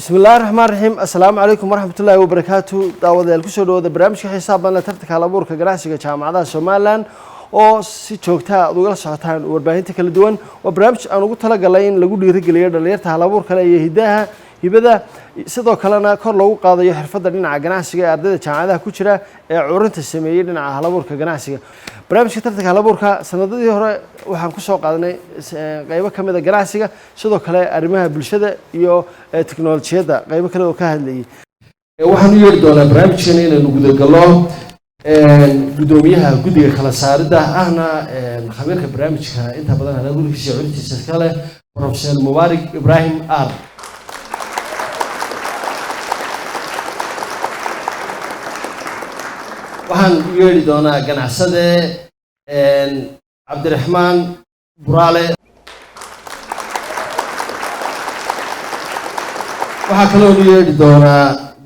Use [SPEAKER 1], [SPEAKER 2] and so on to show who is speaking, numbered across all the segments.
[SPEAKER 1] بسم الله الرحمن الرحيم السلام عليكم ورحمة الله وبركاته دعوة الكسر وده برامج حساب أنا ترتك على بورك جراسي كجامعة سومالان oo si joogta ah uga socotaan warbaahinta kala duwan waa barnaamij aan ugu talagalay in lagu dhiirigeliyo dhalinyarada hal-abuur kale iyo hidaha hibada sidoo kalena kor loogu qaadayo xirfadda dhinaca ganacsiga ee ardayda jaamacadaha ku jira ee curinta sameeyay dhinaca hal-abuurka ganacsiga barnaamijka tartanka hal-abuurka sanadadii hore waxaan ku soo qaadanay qaybo kamid ah ganacsiga sidoo kale arrimaha bulshada iyo tiknoolajiyada qaybo kale oo ka hadlayay waxaan u yeeri doonaa barnaamijkan inaynu gudagalno gudoomiyaha guddiga kala saarida ahna khabiirka barnaamijka inta badan hal-abuurkiisa iyo curintiisa kale Professor Mubarak Ibrahim R waxaan u yeeri doonaa ganacsade Cabdiraxmaan Buraale waxaa kaloo u yeeri doonaa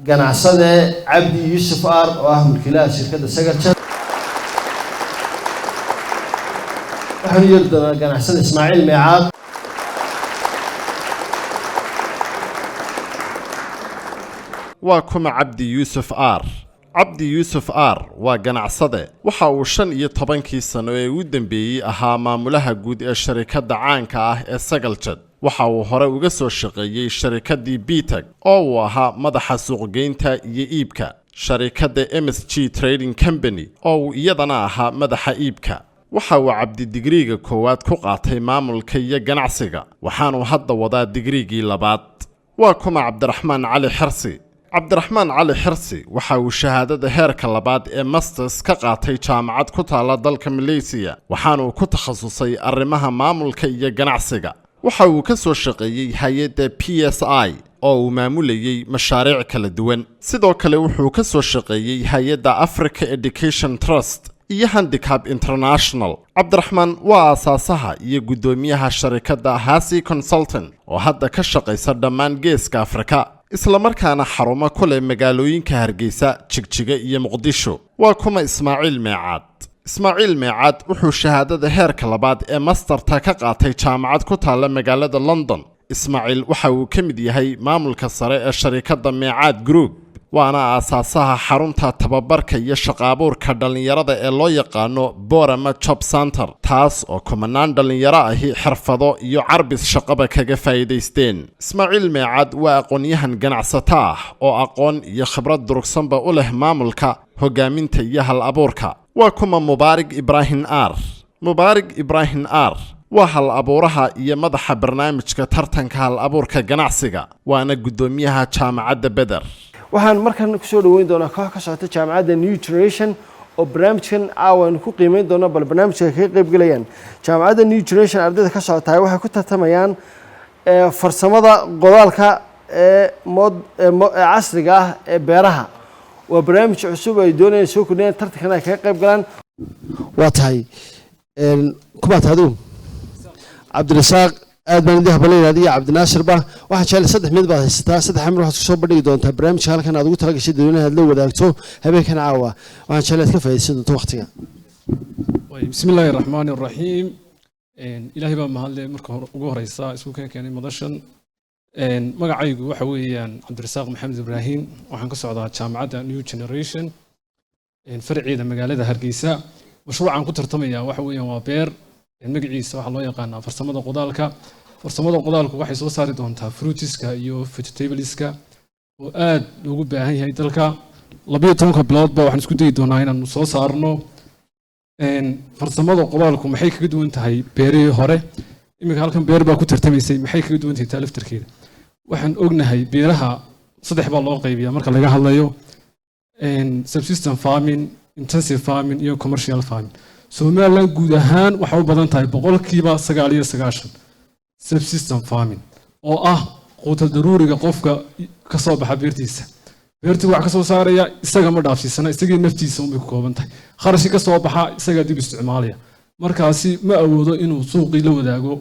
[SPEAKER 1] ganacsade Cabdi Yusuf R oo ah mulkiilaha shirkadda Sagarjad waxaan u yeeri doonaa ganacsade Ismaaciil Meecaad
[SPEAKER 2] waa kuma Cabdi Yusuf R Cabdi Yusuf R waa ganacsade waxa uu 15 sano ee u dambeeyay ahaa maamulaha guud ee shirkadda caanka ah ee Sagarjad waxa uu hore uga soo shaqeeyay shirkaddii Bitag oo uu ahaa madaxa suuqgeynta iyo iibka shirkadda MSG Trading Company oo uu iyadana ahaa madaxa iibka waxa uu Cabdi digriga koowaad ku qaatay maamulka iyo ganacsiga waxaanu hadda wadaa digrigii labaad waa kuma Cabdiraxmaan Cali Xirsi Cabdiraxmaan Cali Xirsi waxa uu shahaadada heerka labaad ee masters ka qaatay jaamacad ku taala dalka Malaysia waxaanu ku takhasusay arrimaha maamulka iyo ganacsiga waxa uu ka soo shaqeeyay hay'adda PSI oo uu maamulayay mashaariic kala duwan sidoo kale wuxuu ka soo shaqeeyay hay'adda Africa Education Trust iyo Handicap International Cabdiraxmaan waa aasaasaha iyo gudoomiyaha shirkadda Hasi Consultant oo hadda ka shaqeysa dhammaan geeska Afrika isla markaana xarumo ku leh magaalooyinka Hargeysa, Jigjiga iyo Muqdisho waa kuma Ismaaciil Meecaad Ismaaciil Meecaad wuxuu shahaadada heerka labaad ee masterta ka qaatay jaamacad ku taala magaalada London Ismaaciil waxa uu ka mid yahay maamulka sare ee shirkadda Meecaad Group waana aasaasaha xarunta tababarka iyo shaqaabuurka dhalinyarada ee loo yaqaano Borama Job Center taas oo kumanaan dhalinyaro ahi xirfado iyo carbis shaqaba kaga faa'iideysteen Ismaaciil Meecaad waa aqoonyahan ganacsato ah oo aqoon iyo khibrad durugsanba u leh maamulka hogaaminta iyo hal-abuurka waa kuma Mubarak Ibrahim R Mubarak Ibrahim R waa hal-abuuraha iyo madaxa barnaamijka tartanka hal-abuurka ganacsiga waana gudoomiyaha jaamacadda Badar
[SPEAKER 1] waxaan markan ku soo dhaweyn doonaa koox ka socota jaamacadda New Generation oo barnaamijkan caawan ku qiimeyn doona bal barnaamijka ka qayb galayaan jaamacadda New Generation ardayda ka socota waxay ku tartamayaan farsamada qodaalka casriga ah ee beeraha waa barnaamij cusub ay doonayaan soo kordhiyaan tartankan ay ka qayb galaan waa tahay kuma taadu Cabdirasaaq aad baan idin habaleeyay adiga Cabdinaasir ba waxa jecel saddex mid baad haysataa saddex amar waxaad soo bandhigi doontaa barnaamijka halkan aad ugu talagashay dadweynaha aad la wadaagto habeenkan caawa waxaan jecel ka faa'iideysan doonto waqtiga
[SPEAKER 3] bismillaahir rahmaanir rahiim ilaahay baa mahadle marka ugu horeysa isku keenay madashan magacaygu waxa weeyaan Cabdirasaaq Maxamed Ibrahim waxaan ka socdaa jaamacadda New Generation farciida magaalada Hargeysa mashruucan ku tartamaya waxa weeyaan waa beer magaciisa waxa loo yaqaanaa farsamada qodaalku waxay soo saari doontaa fruitiska iyo vegetables-ka oo aad loogu baahan yahay dalka 12 biloodba waxaan isku dayi doonaa inaan soo saarno farsamada qodaalku maxay kaga duwan tahay beerihii hore imika halkan beer baa ku tartamaysay maxay kaga duwan tahay laftarkeeda waxaan ognahay beeraha saddex baa loo qaybiyaa marka laga hadlayo subsistence farming intensive farming iyo commercial farming Somaliland guud ahaan waxa u badan tahay 99% subsistence farming oo ah quudda daruuriga qofka ka soo baxa beertiisa beertu wax ka soo saaraya isaga ma dhaafsiisana isaga naftiisa u kooban tahay kharashi ka soo baxa isaga dib isticmaalaya markaasi ma awoodo inuu suuqii la wadaago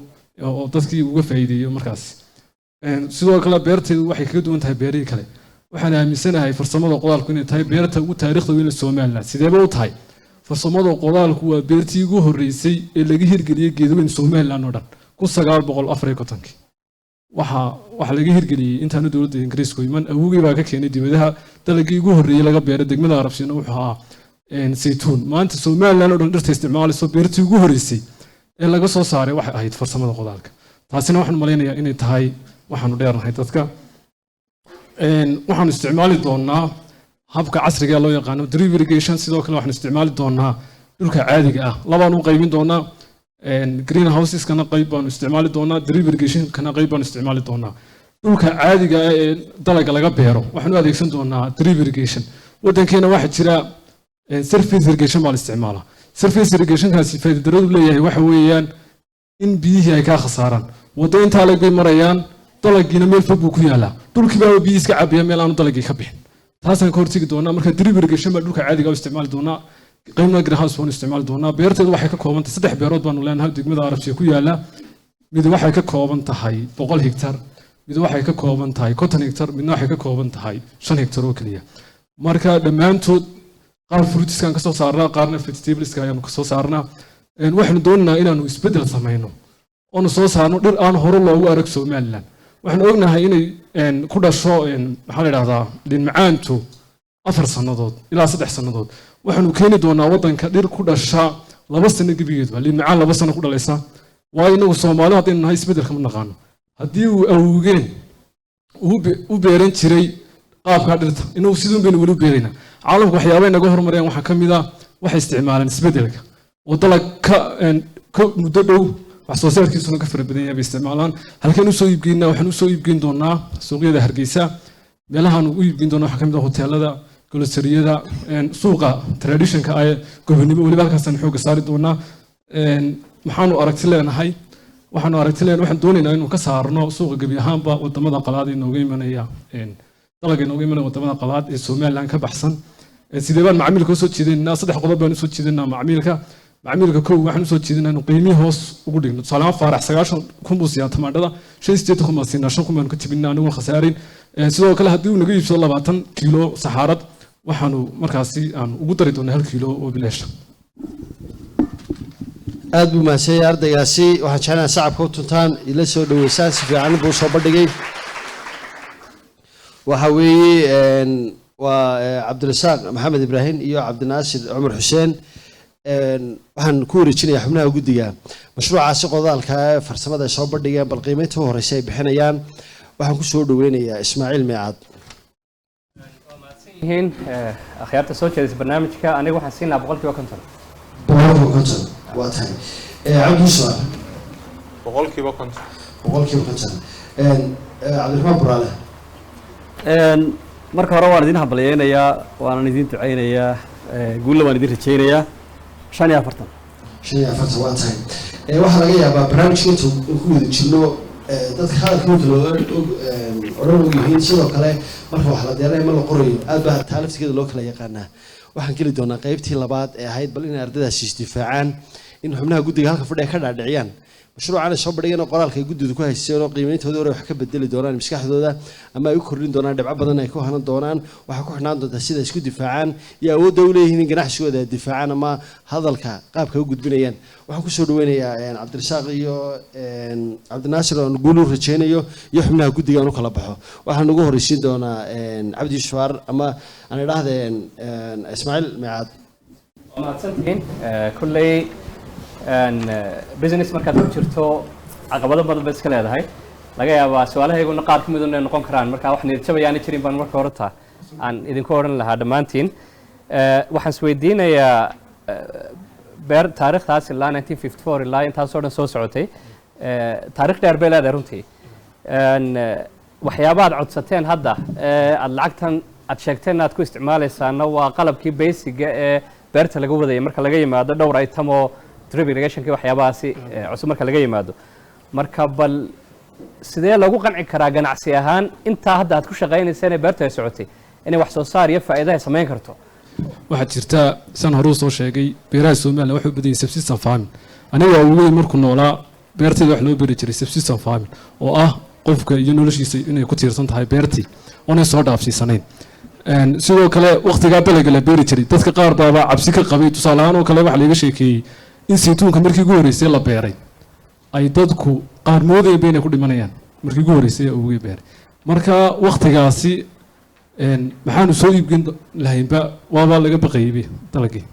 [SPEAKER 3] oo dadkii uga faa'iideeyo markaasi sidoo kale beerteedu waxay kaga duwan tahay beerihii kale waxaan aaminsanahay farsamada qodaalku inay tahay beerta ugu taariikhda weyn ee Somaliland sideeba u tahay farsamada qodaalku waa beertii ugu horeysay ee laga hirgeliyay geedaweyn Somaliland oo dhan 1954 waxa laga hirgeliyey intaanu dowladda ingiriisku iman awowgii baa ka keenay dibadaha dalagii ugu horreeyey laga beeray degmada Arabsiina wuxuu ahaa saytuun maanta Soomaaliland oo dhan dhirta isticmaalayso beertii ugu horreysay ee laga soo saaray waxay ahayd farsamada qodaalka taasina waxaan maleynayaa inay tahay waxaanu dheernahay dadka waxaanu isticmaali doonaa habka casriga ee loo yaqaano drip irrigation sidoo kale waxaanu isticmaali doonaa dhulka caadiga ah labaan u qaybin doonaa greenhouses kana qayb baanu isticmaali doonaa drip irrigation kana qayb baanu isticmaali doonaa dhulka caadiga ah ee dalaga laga beero waxaanu adeegsan doonaa drip irrigation wadankeena waxa jira surface irrigation baa la isticmaalaa surface irrigation kaasi faa'iidadu leeyahay waxa weeyaan in biyihii ay ka khasaaraan wado inta lag bay marayaan dalagiina meel fog buu ku yaalaa dhulkii baa biyo iska cabiya meel aanu dalagii ka bixin taasaan ka hortagi doonaa marka drip irrigation baa dhulka caadiga u isticmaali doonaa qaybna greenhouse baan isticmaali doonaa beerteedu waxay ka kooban tahay 3 beerood baanu leenahay degmada Arabsiya ku yaala mid waxay ka kooban tahay 100 hektar mid waxay ka kooban tahay 50 hektar midna waxay ka kooban tahay 5 hektar oo kaliya marka dhammaantood qaar fruitskan ka soo saarnaa qaarna vegetableskan ayaanu ka soo saarnaa waxaanu doonaynaa inaanu isbedel samayno oonu soo saarno dhir aan hore loogu arag Soomaaliland waxaan ognahay inay ku dhasho maxaa la yiraahdaa liin macaantu 4 sanadood ilaa 3 sanadood waxaanu keeni doonaa wadanka dhir ku dhasha 2 sano gabigeed liin macaan 2 sano ku dhalaysa waa inagu Soomaali hadeen nahay isbedelka ma naqaano haddii uu awgeen u beeran jiray qaabka dhirta inuu sidoo been wali beerina caalamku waxyaabo inaga horumareen waxa kamid ah waxay isticmaalaan isbedelka oo dalag ka muddo dhow wax soo saarkiisuna ka farabadan yahay isticmaalaan halkeen u soo iibgeynaa waxaan u soo iibgeyn doonaa suuqyada Hargeysa meelahan u iibgeyn doonaa waxa kamid ah hoteelada groceriyada suuqa traditionka ay gobonimo waliba halkaasaan xoog saari doonaa maxaanu aragti leenahay waxaan doonaynaa inuu ka saarno suuqa gabi ahaanba wadamada qalaad inooga imanaya dalaga inooga imanaya wadamada qalaad ee Soomaaliland ka baxsan sidee baan macmiilka soo jeedinaa 3 qodob baan soo jeedinaa macmiilka koow waxaan soo jeedinaa inuu qiimo hoos ugu dhigno salaam faarax 9,000 buu siyaa tamaandhada 6,000 baan siinaa 5,000 baan ka jibinaa anigu khasaarin sidoo kale haddii uu naga iibsado 20 kiilo saxaarad waxaanu markaasi aan ugu dari doonaa 1 kiilo oo bilaasha
[SPEAKER 1] aad buu maasay ardaygaasi waxaan jeclahay shacabka u tuntaan ila soo dhaweysaan si fiican buu soo bandhigay waxa weeye waa Cabdirasaaq Maxamed Ibrahim iyo Cabdinaasir Cumar Xuseen waxaan ku wareejinayaa xubnaha guddiga mashruucaasi qodaalka farsamada ay soo bandhigeen bal qiimaynta horeysa ay bixinayaan waxaan ku soo dhaweynayaa Ismaaciil Meecad
[SPEAKER 4] akhyaarta soo jeedis barnaamijka aniga waxaan siinaa 50%
[SPEAKER 1] waa tahay Cabdi Yusuf
[SPEAKER 5] 50%
[SPEAKER 1] Cabdiraxmaan Buraale
[SPEAKER 6] marka hore waan idin hambalyeeynayaa waan idin duceynayaa guul waan idin rajeynayaa 45
[SPEAKER 1] waa tahay waxa laga yaabaa barnaamijka intuu ku wada jirno dadka hadalkooda loo oran u yihiin sidoo kale marka wax la diyaarinayo ma la qorayo aad baa taaliftigeeda loo kala yaqaanaa waxaan geli doonaa qaybtii labaad ee ahayd bal in ardaydaasi isdifaacaan in xubnaha guddiga halka fadhiga ka dhaadhiciyaan mashruucan ay soo bandhigeen oo qoraalka ay guddidu ku haysteen oo qiimeyntooda hore wax ka bedeli doonaan maskaxdooda ama ay u kordhin doonaan dhibco badan ay ku hanan doonaan waxa ku xidhnaan doonta sida isku difaacaan iyo awoodda u leeyihiin in ganacsigooda ay difaacaan ama hadalka qaabka u gudbinayaan waxaan ku soo dhaweynayaa Cabdirasaaq iyo Cabdinaasir oo guul u rajeynayo iyo xubnaha guddiga aan u kala baxo waxaan ugu horeysiin doonaa Cabdi Yusuf ama aan idhaahdeen Ismaaciil Meecad
[SPEAKER 4] mahadsantiin kulley business markaad ku jirto caqabado badan bay iska leedahay laga yaabaa su'aalahayguna qaar ka mid ah noqon karaan marka wax niyad jabayaan jirin baan marka hore aan idinku oran lahaa dhammaantiin waxaan isweydiinayaa beer taariikhdaas ilaa 1954 ilaa intaasoo dhan soo socotay taariikh dheer bay leedahay runtii waxyaabaha aad codsateen hadda aad lacagtan aad sheegteen aad ku isticmaalaysaana waa qalabkii basiga ee beerta laga wadayay marka laga yimaado dhowr item oo drip irrigationkii waxyaabahaasi cusub marka laga yimaado marka bal sidee lagu qanci karaa ganacsi ahaan intaa hadda aad ku shaqaynayseen ee beerta ay socotay inay wax soo saar iyo faa'iido ay samayn karto
[SPEAKER 3] waxaa jirta san hore soo sheegay beeraha Soomaaliya waxay u badan yihiin subsistence farming aniga waa weyn markuu noolaa beertayda wax loo beeri jiray subsistence farming oo ah qofka iyo noloshiisa inay ku tiirsan tahay beertii oo soo dhaafsiisanayn sidoo kale waqtiga balaga la beeri jiray dadka qaar baa cabsi ka qabay tusaale ahaan oo kale wax laga sheekeeyay in saytuunka markii ugu horeysay la beeray ay dadku qaar moodayeen inay ku dhimanayaan markii ugu horeysay ugu beeray marka waqtigaasi maxaanu soo iibin lahaynba waaba laga baqayay dalagii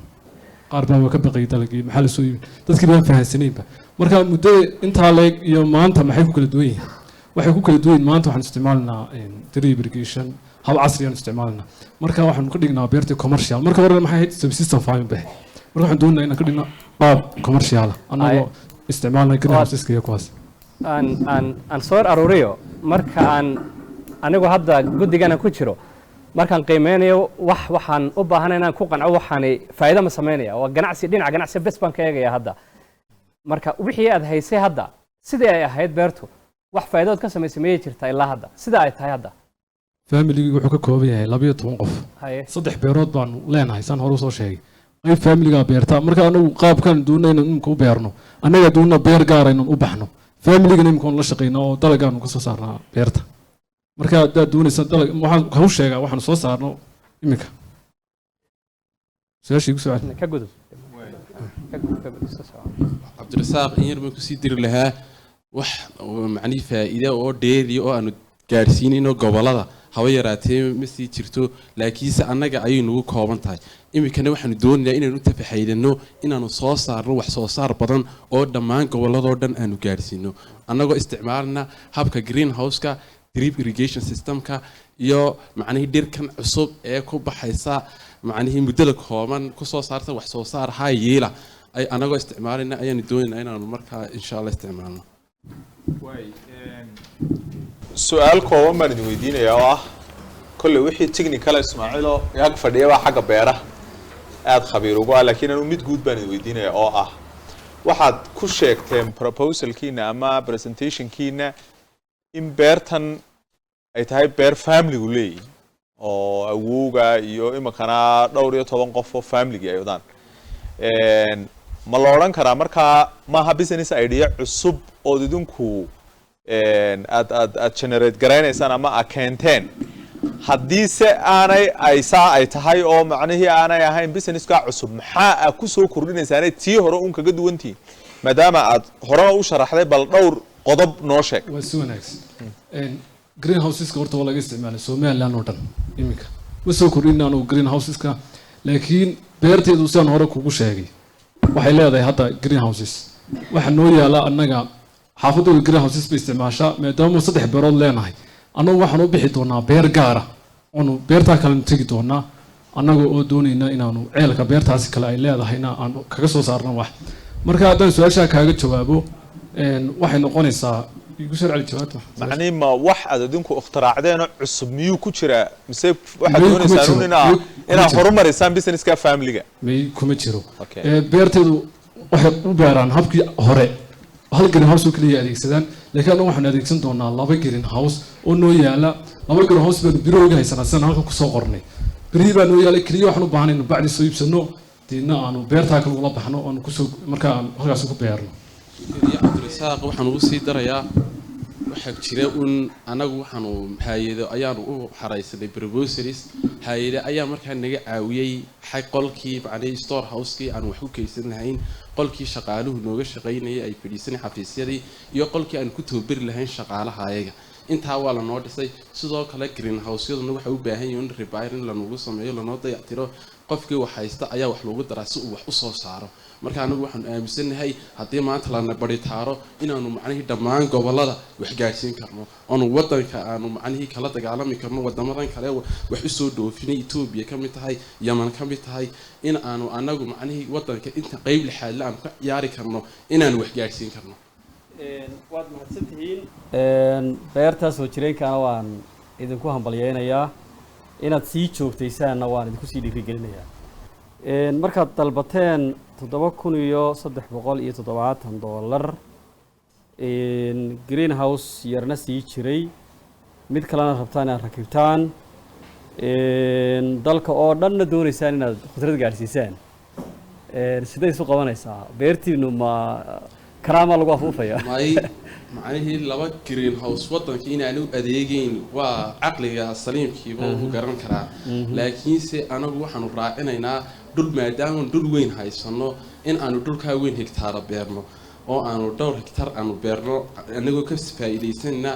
[SPEAKER 3] qaar baa ka baqayay dalagii maxaa la soo iibin dadkii baan fahansanaynba marka muddo intaa leeg iyo maanta maxay ku kala duwan yihiin waxay ku kala duwan maanta waxaan isticmaalnaa drip irrigation hab casri ah isticmaalnaa marka waxaan ka dhignaa beerta commercial marka hore maxay ahayd subsistence farming baa marka waxaan doonaynaa inaan ka dhigno qaab commercial anagoo isticmaalnaa greenhouse iyo kuwaas
[SPEAKER 4] aan soo aruuriyo marka aan anigu hadda guddigana ku jiro markaan qiimeynayo waxaan u baahanahay inaan ku qanco waxaanay faa'iido ma sameynaya waa ganacsi dhinaca ganacsi bes baan ka eegaya hadda marka wixii aad haysay hadda sidii ay ahayd beertu wax faa'iidood ka samaysay miyay jirtaa ilaa hadda sida ay tahay hadda
[SPEAKER 3] familigu wuxuu ka kooban yahay 12 qof saddex beerood baan leenahay san hore soo sheegay qayb familiga beerta marka anagu qaabkan doonayna in ku beerno anaga doonana beer gaar ah in u baxno familiga in la shaqeyno oo dalagaan ka soo saarnaa beerta marka dad doonaysa dalag waxaan ku sheegaa waxaan soo saarno iminka سؤال
[SPEAKER 4] كجودو
[SPEAKER 7] عبد الرزاق إن يرمي كسي دير لها وح معني فائدة أو ديري أو أنو gaarsiinayno gobolada hawa yaraatee ma sii jirto laakiinse annaga ayaynu ugu kooban tahay imikana waxaanu doonaynaa inaynu tafaxaydano inaanu soo saarno wax soo saar badan oo dhammaan goboladoo dhan aanu gaarsiino annagoo isticmaalna habka greenhouse-ka drip irrigation systemka iyo macnihii dhirkan cusub ee ku baxaysa macnihii muddada kooban ku soo saarta wax soo saar yeela ay annagoo isticmaalayna ayaanu doonaynaa inaanu markaa insha Allah isticmaalno
[SPEAKER 5] سؤال كوم بان دويدين يا كل وحي تكنيكال اسماعيلو ياك فديا waa xagga beeraha aad khabiir ugu ah laakiin anu mid guud baan weydiinaya oo ah waxaad ku sheegteen proposalkiina ama presentationkiina in beertan ay tahay beer family u leeyahay oo awooga iyo imakana dhowr iyo 10 qof oo family ay wadaan ma la oran karaa marka ma ha business idea cusub oo idinku ad generate garaynaysan ama keenteen haddii se aanay ay tahay oo macnaheedu aanay ahayn businesska cusub maxaa ku soo kordhinaysaa tii hore un kaga duwantii maadaama aad hore u sharaxday bal dhowr qodob noo sheeg
[SPEAKER 3] waa si wanaagsan greenhouseska horta waa laga isticmaalay Soomaaliland oo dhan iminka ma soo kordhinayno greenhouseska laakiin beerteedu saan hore kugu sheegay waxay leedahay hadda greenhouses waxa noo yaala annaga xaafadda greenhouses bay isticmaashaa maadaama saddex beerood leenahay annagu waxaan u bixi doonaa beer gaar ah oo beerta kale tagi doonaa annaga oo doonayna inaanu ceelka beertaasi kale ay leedahayna aan kaga soo saarno wax marka haddaan su'aasha kaaga jawaabo waxay noqonaysaa igu sharci jawaabta
[SPEAKER 5] macni ma wax aad idinku ikhtiraacdeen cusub miyuu ku jira mise waxa doonaysaa inaa horumarisaan businesska family-ga
[SPEAKER 3] may kuma jiro beerteedu waxay u beeraan habkii hore hal greenhouse oo kaliya adeegsadaan laakiin anagu waxaan adeegsan doonaa laba greenhouse oo noo yaala laba greenhouse baan birooga haysanaa san halka ku soo qornay biri baan noo yaala kaliya waxaan u baahnay in bacdi soo iibsano deedna aanu beerta kale ula baxno oo ku soo marka aan halkaas ku beerno
[SPEAKER 7] Cabdi Rasaaq waxaan ugu sii darayaa waxa jira un anagu waxaanu hay'ado ayaanu u xaraysanay proposals hay'ado ayaa markaa naga caawiyay xaq qolkii bacday store house-kii aan wax ku keysan lahayn qolkii shaqaaluhu nooga shaqeynayay ay fadhiisanay xafiisyadii iyo qolkii aan ku toobir lahayn shaqaalaha ayaga intaa waa la noo dhisay sidoo kale greenhouse-yaduna waxa u baahan yihiin repair in la nagu sameeyo la noo dayactiro qofkii wax haysta ayaa wax loogu daraa si uu wax u soo saaro marka anagu waxaan aaminsanahay haddii maanta la baritaaro inaanu macnihii dhammaan gobolada wax gaarsiin karno oonu wadanka aanu macnihii kala dagaalami karno wadamadan kale wax u soo dhoofinay Ethiopia ka mid tahay Yemen ka mid tahay in aanu anagu macnihii wadanka inta qayb lixaad la aan ka ciyaari karno inaanu wax gaarsiin karno
[SPEAKER 6] waad mahadsantihiin beerta soo jireenkana waan idinku hambalyeeynaa inaad sii joogtaysaanna waan idinku sii dhiirigelinayaa markaad dalbateen $7,370 greenhouse yarna sii jiray mid kalena rabtaan inaad rakibtaan dalka oo dhanna doonaysaan inaad khudrad gaarsiisaan sidee isu qabanaysaa beertiinu ma karaama lagu afuufaya
[SPEAKER 7] macnihii laba greenhouse wadanka inaanu adeegayn waa caqliga saliimkiiba uu garan karaa laakiinse anagu waxaanu raacinaynaa dhul maadaama dhul weyn haysano in aanu dhulkaa weyn hektaar beerno oo aanu dhowr hektaar aanu beerno anagoo ka faa'iideysanna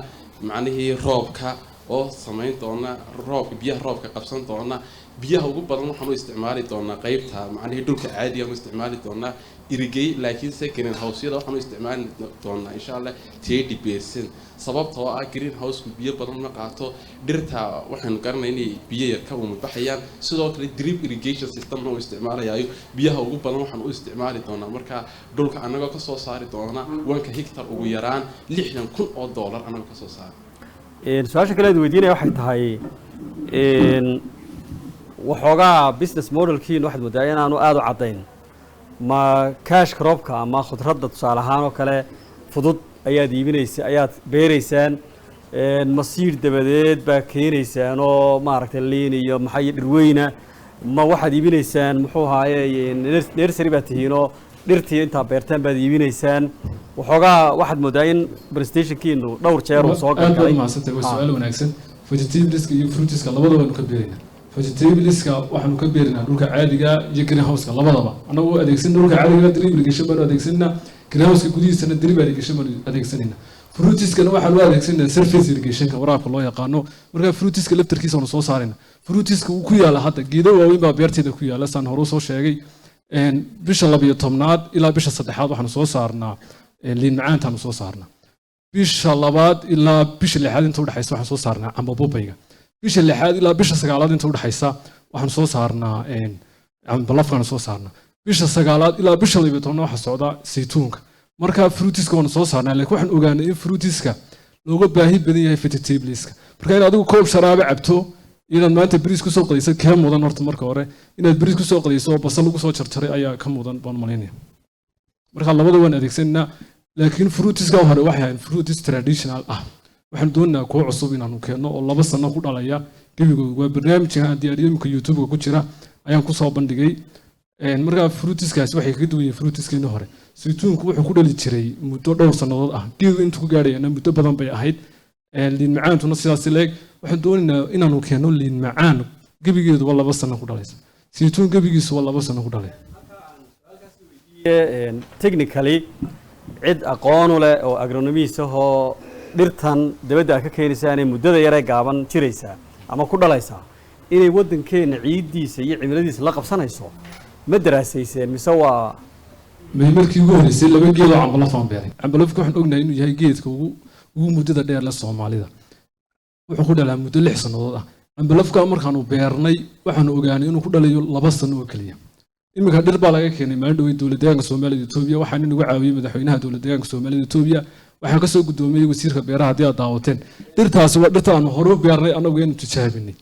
[SPEAKER 7] macnihii roobka oo samayn doona roobka biyaha roobka qabsan doona biyaha ugu badan waxaan u isticmaali doonaa qaybta macnihii dhulka caadiga u isticmaali doonaa irrigate laakiin se green house-yada waxaan u isticmaali doonaa insha Allah 30% sababtoo ah green house-ku biyo badan ma qaato dhirta waxaan garanay inay biyo yar ka umubaxayaan sidoo kale drip irrigation system oo isticmaalayo biyaha ugu badan waxaan u isticmaali doonaa marka dhulka anagoo ka soo saari doona 1 hectare ugu yaraan $60,000 anagoo ka soo saari
[SPEAKER 6] su-aasha kale aad weydiinaya waxay tahay waxoogaa business modelkiin waxaad moodaa inaanu aad u caddayn ma cash cropka ama khudradda tusaale ahaan oo kale fudud ayaad iibinaysa ayaad beeraysaan masiir dabadeed baa keenaysaan oo maaragtay liin iyo maxay dhirweyna ma waxaad iibinaysaan muxuu ahaaye nursery baad tihiinoo dhirtii intaa beertaan baad iibinaysaan waxoogaa waxaad moodaa in presentationkiinu dhowr jeer uu soo galay
[SPEAKER 3] aad maasantay waa su'aal wanaagsan vegetableska iyo fruitiska labadaba waanu ka beeraynaa vegetableska waxaanu ka beeraynaa dhulka caadiga iyo greenhouse-ka labadaba annagu adeegsan dhulka caadiga drip irrigation baanu adeegsanaa greenhouse-ka gudihiisana drip irrigation baanu adeegsanayna fruitiskana waxaanu adeegsanaa surface irrigationka waraabka loo yaqaano marka fruitiska laftarkiisa waanu soo saarayna fruitiska uu ku yaala hadda geedo waaweyn baa beerteeda ku yaala saan hore soo sheegay bisha 12aad ilaa bisha 3aad waxaanu soo saarnaa liin macaantaanu soo saarnaa bisha 2aad ilaa bisha 6aad inta u dhaxaysa waxaan soo saarnaa amba bobayga bisha 6aad ilaa bisha 9aad inta u dhaxaysa waxaan soo saarnaa amba lafkaan soo saarnaa bisha 9aad ilaa bisha 12 waxa socda saytuunka marka fruitiska waan soo saarnaa laakiin waxaan ogaanay in fruitiska looga baahi badan yahay vegetableska marka in adigu koob sharaab cabto inaad maanta bariis ku soo qadayso ka mudan horta marka hore inaad bariis ku soo qadayso oo basal lagu soo jarjaray ayaa ka mudan baan malaynaya marka labada waan adeegsanaa laakiin fruitiska hore waxay ahayn fruitis traditional ah waxaan doonaynaa kuwa cusub inaanu keenno oo 2 sano ku dhalaya gebigooda waa barnaamijka diyaariyooyinka YouTube-ga ku jira ayaan ku soo bandhigay marka fruitiskaas waxay kaga duwan yihiin fruitiskeenna hore saytuunku wuxuu ku dhali jiray muddo dhowr sanadood ah geedu intuu ku gaadhayana muddo badan bay ahayd liin macaantuna sidaas leeg waxaan doonaynaa inaanu keenno liin macaan gebigeedu waa 2 sano ku dhalaysa saytuun gebigiisu waa 2 sano ku dhalay
[SPEAKER 6] technically cid aqoon u leh oo agronomist ahoo dhirtan dabadda ka keenaysaan ee muddada yar ee gaaban jiraysa ama ku dhalaysa inay waddankeena ciidiisa iyo cimiladiisa la qabsanayso ma daraasayseen mise waa
[SPEAKER 3] markii ugu horeysay 2 geed oo cambalaf aan beeray cambalafku waxaan ognahay inuu yahay geedka ugu muddada dheer la Soomaalida wuxuu ku dhalaa muddo 6 sanadood ah cambalafka markaanu beernay waxaanu ogaanay inuu ku dhalayo 2 sano oo kaliya imika dhir baa laga keenay maalin dhawey dowladda deegaanka Soomaaliya Itoobiya waxaan inagu caawiyay madaxweynaha dowladda deegaanka Soomaaliya Itoobiya waxaan ka soo gudoomiyay wasiirka beeraha hadii aad daawateen dhirtaasi waa dhirta aan hore u beernay anagu inuu tijaabinay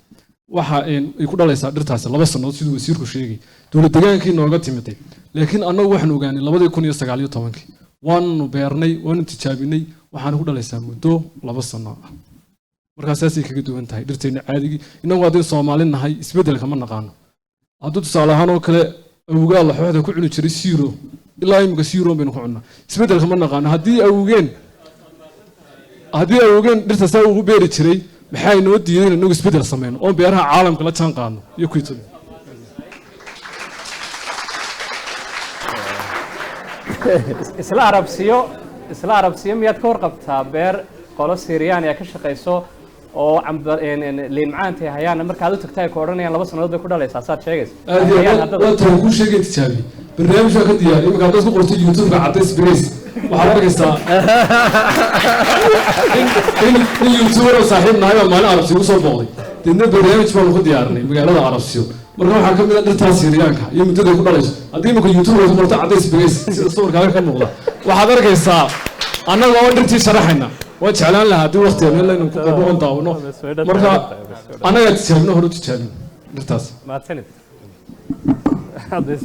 [SPEAKER 3] waxa ay ku dhalaysaa dhirtaasi 2 sano sidoo wasiirku sheegay dowladda deegaankii nooga timiday laakiin anagu waxaan ogaanay 2019 waanu beernay waanu tijaabinay waxaan ku dhalaysaa muddo 2 sano ah markaas ay kaga duwan tahay dhirteena caadiga inagu hadii Soomaaliyeed nahay isbedel kama naqaano haddii tusaale ahaan oo kale awgaa la xoxda ku cuni jiray zero ilaa imika zero baynu ku cunaa isbedel kama naqaano haddii awgeen dhirta saa ugu beeri jiray maxay noo diideen inagu isbedel sameyno oo beeraha caalamka la jaan qaadno iyo ku yitoo
[SPEAKER 4] isla arabsiyo miyaad ka warqabtaa beer qolo Syrian ay ka shaqeyso oo liin macaanta hayaan markaad u tagtay ku oranayaan 2 sanadood bay ku dhalaysaa saad sheegayso
[SPEAKER 3] aad ku sheegay tijaabi barnaamijka ka diyaariyay markaad dadku qorto YouTube-ka cadays bariis waxaad arkaysaa in YouTuber oo saaxiib nahay oo maalin arabsi u soo booqday dadna barnaamij baan ku diyaarinay magaalada arabsiyo marka waxaa ka mid ah dhirta Syrianka iyo muddada ku dhalayso haddii marka YouTube-ka ku qorto cadays bariis sida sawirkaaga ka muuqda waxaad arkaysaa annaga oo dhirtii sharaxayna waa jeclaan lahaa haddii waqtiga meel aynu ku qaboon daawno marka anaga tijaabino hore tijaabin dhirtaas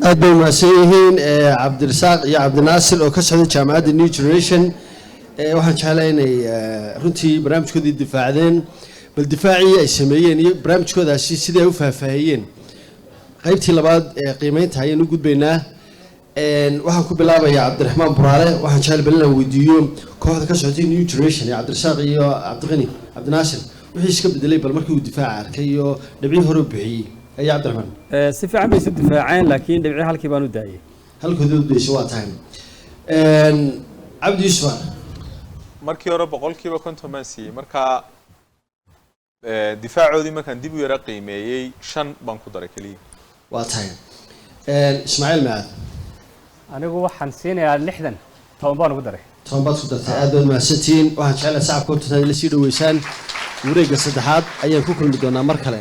[SPEAKER 1] aad bay mahadsan yihiin cabdirasaaq iyo cabdinaasir oo ka socday jaamacadda New Generation waxaan jeclahay inay runtii barnaamijkoodii difaacdeen bal difaacii ay sameeyeen iyo barnaamijkoodaasi sidee u faahfaahiyeen qaybtii labaad ee qiimeynta ayaan u gudbaynaa waxaan ku bilaabayaa cabdiraxmaan buraale waxaan jecel bal inaan weydiiyo kooxda ka socotay New Generation ee cabdirasaaq iyo cabdiqani cabdinaasir wixii iska bedelay bal markii uu difaaca arkay iyo dhibcii hore u bixiyay ayaa cabdiraxmaan
[SPEAKER 6] si fiican bay isu difaaceen laakiin dhibci halkii baan u daayay
[SPEAKER 1] halkoodii u dayso waa tahay cabdi yusuf
[SPEAKER 5] markii hore boqolkiiba 50 baan siiyey marka difaacoodii markaan dib u yara qiimeeyey 5 baan ku daray kaliya
[SPEAKER 1] waa tahay ismaaciil maad
[SPEAKER 4] anigu waxaan siinayaa 60 toban baan ugu daray
[SPEAKER 1] toban baad ku dartay aad baad mahadsantihiin waxaan jeclahay shacabka horta inay la sii dhaweysaan wareegga saddexaad ayaan ku kulmi doonaa mar kale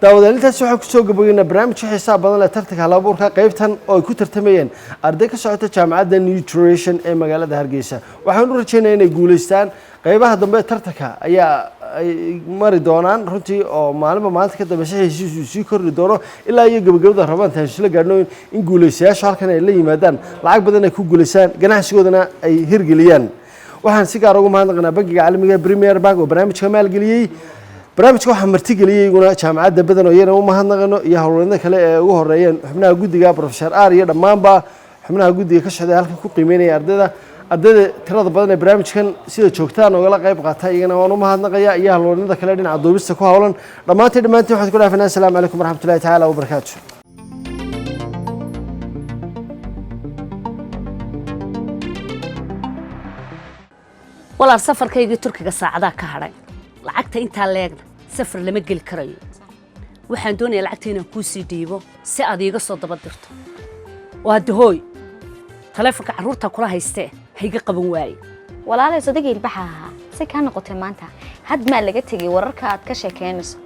[SPEAKER 1] daawadaalintaasi waxaan kusoo gabagaynaa barnaamijka xisaab badan ee tartanka halabuurka qaybtan oo ay ku tartamayeen arday ka socota jaamacadda nutrition ee magaalada hargeysa waxaan u rajaynayaa inay guulaystaan qaybaha dambe ee tartanka ayaa ay mari doonaan runtii oo maalinba maalinta ka dambe xiisiisu sii kordhi doono ilaa iyo gabagabada rabaan taasila gaadhno in guulaystayaashu halkan ay la yimaadaan lacag badan ay ku guulaystaan ganacsigoodana ay hirgeliyaan waxaan si gaar ugu mahadnaqnaa bangiga caalamiga Premier Bank oo barnaamijka maalgeliyay barnaamijka waxaa martigeliyay iguna jaamacadda badan oo iyana u mahadnaqano iyo howlwadeenada kale ee ugu horeeyeen xubnaha guddiga Professor Ar iyo dhammaanba xubnaha guddiga ka shaqeeya halkan ku qiimeynaya ardayda tirada badan ee barnaamijkan sida joogtaan oo la qayb qaatay iyana waan u mahadnaqayaa iyo howlwadeenada kale dhinaca duubista ku hawlan dhammaantiin waxaan ku dhaafanaa assalaamu calaykum waraxmatullaahi tacaala wabarakaatuh
[SPEAKER 8] walaal safarkaygii turkiga saacadaha ka hadhay lacagta intaa leegna safar lama geli karayo waxaan doonayaa lacagta inaan kuu sii dhiibo si aad iiga soo daba dirto waa dahooy taleefanka carruurta kula haystee hayga qaban waaye
[SPEAKER 9] walaalay sodageel baxa ahaa si ka noqotay maanta had maa laga tegay wararka aad ka sheekeynayso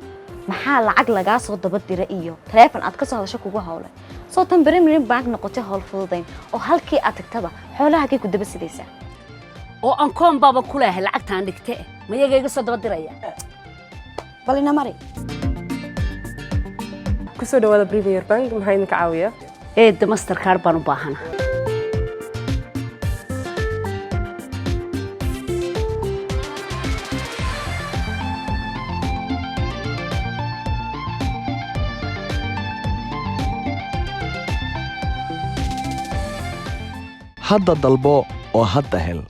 [SPEAKER 9] maxaa lacag lagaa soo daba dira iyo taleefan aad ka soo hadasho kugu hawlay soo tan Premier Bank noqotay hawl fududayn oo halkii aad tagtaba xoolaha ku daba sidaysaa
[SPEAKER 8] oo aan koon baaba ku leeyahay lacagtaan dhigtay ma iyaga iga soo daba diraya
[SPEAKER 9] balina mari
[SPEAKER 10] ku soo dhawaada Premier Bank maxay idinka caawiyaa
[SPEAKER 8] Mastercard baan u baahana
[SPEAKER 11] hadda dalbo oo hadda hel